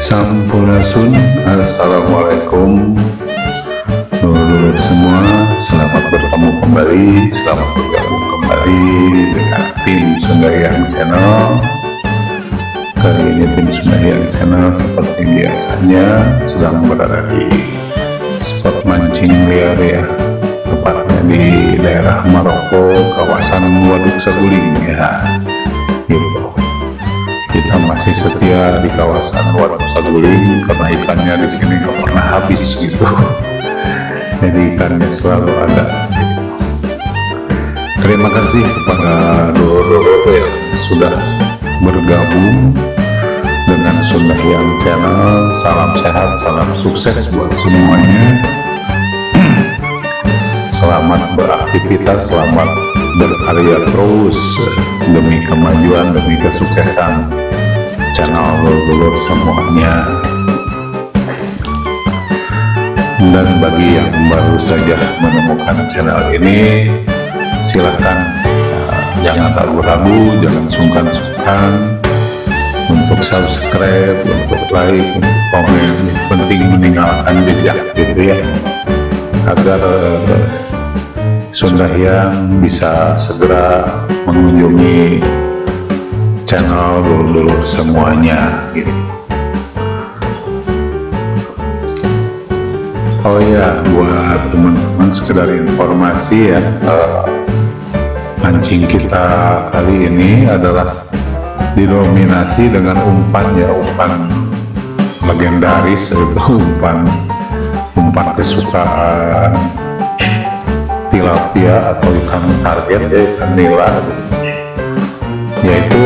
Sampurasun, assalamualaikum dulur-dulur semua, selamat bertemu kembali, selamat bergabung kembali dengan tim Sundahyang Channel. Kali ini tim Sundahyang Channel seperti biasanya sedang berada di spot mancing liar ya, tepatnya di daerah Maroko, kawasan Waduk Saguling ya, gitu. Kita masih setia di kawasan Waduk Saguling karena ikannya di sini nggak pernah habis gitu. Jadi ikannya selalu ada. Terima kasih kepada dulur-dulur yang sudah bergabung dengan Sundahyang Channel. Salam sehat, salam sukses buat semuanya. Selamat beraktivitas, selamat berkarya terus demi kemajuan, demi kesuksesan channel dulur semuanya. Dan bagi yang baru saja menemukan channel ini, silahkan jangan ragu-ragu, jangan sungkan-sungkan untuk subscribe, untuk like, untuk komen. Penting meninggalkan jejak gitu ya, agar Sundahyang bisa segera mengunjungi channel dulur-dulur semuanya gitu. Oh ya, buat teman-teman sekedar informasi ya, mancing kita kali ini adalah didominasi dengan umpan ya, umpan legendaris, itu umpan kesukaan tilapia atau ikan target ya, ikan nila, yaitu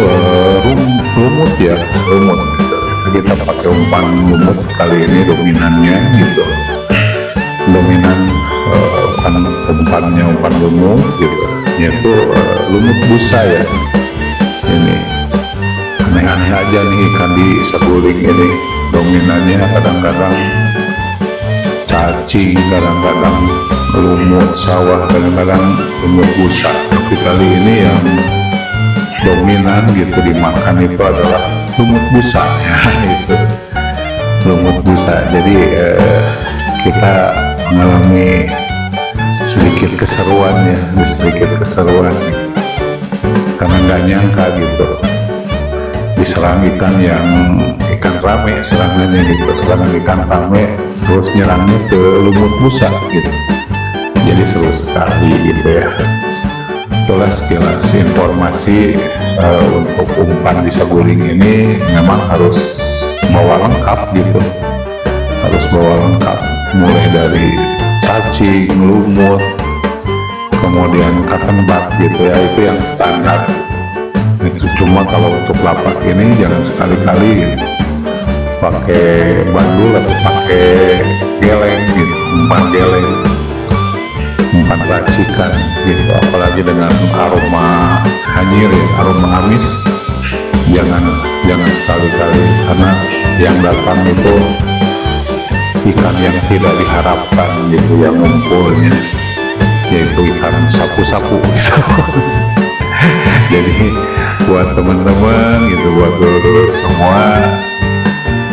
lumut ya, lumut gitu. Kita pakai umpan lumut kali ini dominannya gitu, dominan umpannya umpan lumut gitu, yaitu lumut busa ya. Ini aneh-aneh aja nih ikan di Saguling ini, dominannya kadang-kadang cacing, kadang-kadang lumut sawah, kadang-kadang lumut busa. Tapi kali ini yang dominan gitu dimakan itu adalah lumut busa ya, itu lumut busa. Jadi kita mengalami sedikit keseruan ya, karena nggak nyangka gitu diserang ikan yang ikan rame, serangannya gitu, serangan ikan rame terus nyerangnya ke lumut busa gitu. Jadi seru sekali gitu ya. Itulah sekilas informasi untuk umpan di Saguling ini. Memang harus bawa lengkap gitu, harus bawa lengkap, mulai dari cacing, lumut, kemudian katenbat gitu ya, itu yang standar itu. Cuma kalau untuk lapak ini jangan sekali-kali gitu pakai bandul atau pakai geleng gitu, umpan geleng, umpan racikan gitu, apalagi dengan aroma hanyir ya, aroma amis. Jangan sekali-kali, karena yang datang itu ikan yang tidak diharapkan gitu, yang ngumpulnya yaitu ikan sapu-sapu gitu. Jadi buat teman-teman gitu, buat dulur semua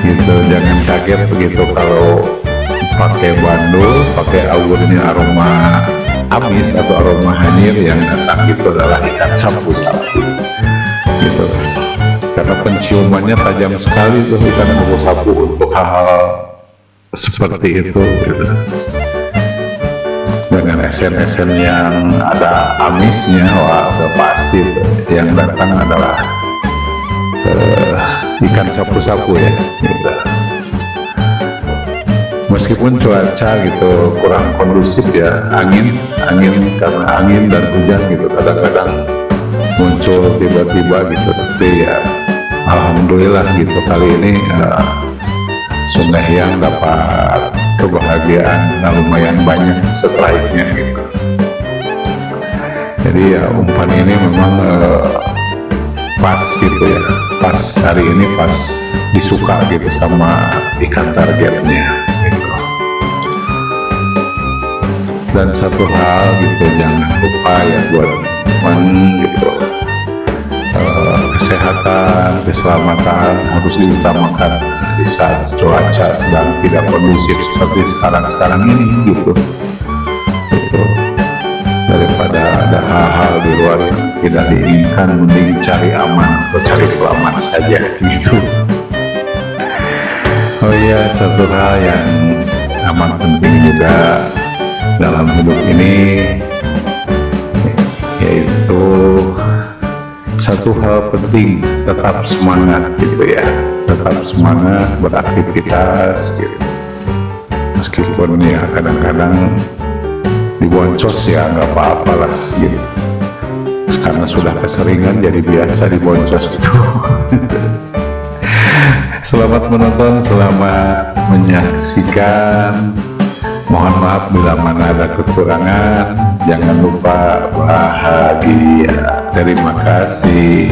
gitu, jangan kaget begitu kalau pakai bandul, pakai awurnya aroma amis atau aroma hanyir, yang datang itu adalah ikan sapu-sapu gitu. Karena penciumannya tajam sekali tuh ikan sapu-sapu untuk hal-hal seperti itu gitu. Dengan esen-esen yang ada amisnya, wah udah pasti tuh yang datang adalah ikan sapu-sapu ya gitu. Meskipun cuaca gitu kurang kondusif ya, angin karena angin dan hujan gitu kadang-kadang muncul tiba-tiba gitu, tapi ya alhamdulillah gitu kali ini Sundahyang dapat kebahagiaan lumayan banyak setelahnya gitu. Jadi ya umpan ini memang pas gitu ya, pas hari ini pas disuka gitu sama ikan targetnya gitu. Dan satu hal gitu, jangan lupa ya buat teman gitu, kesehatan kesehatan, keselamatan harus diutamakan di saat cuaca sedang tidak kondusif seperti sekarang ini gitu. Daripada ada hal-hal di luar yang tidak diinginkan, mending cari aman atau cari selamat saja gitu. Oh iya, satu hal yang amat penting juga dalam hidup ini, yaitu satu hal penting, tetap semangat gitu ya, tetap semangat beraktivitas gitu. Meskipun ya kadang-kadang diboncos ya nggak apa-apa lah gitu, karena sudah keseringan jadi biasa diboncos itu. Selamat menonton, selamat menyaksikan. Mohon maaf bila mana ada kekurangan. Jangan lupa bahagia. Terima kasih.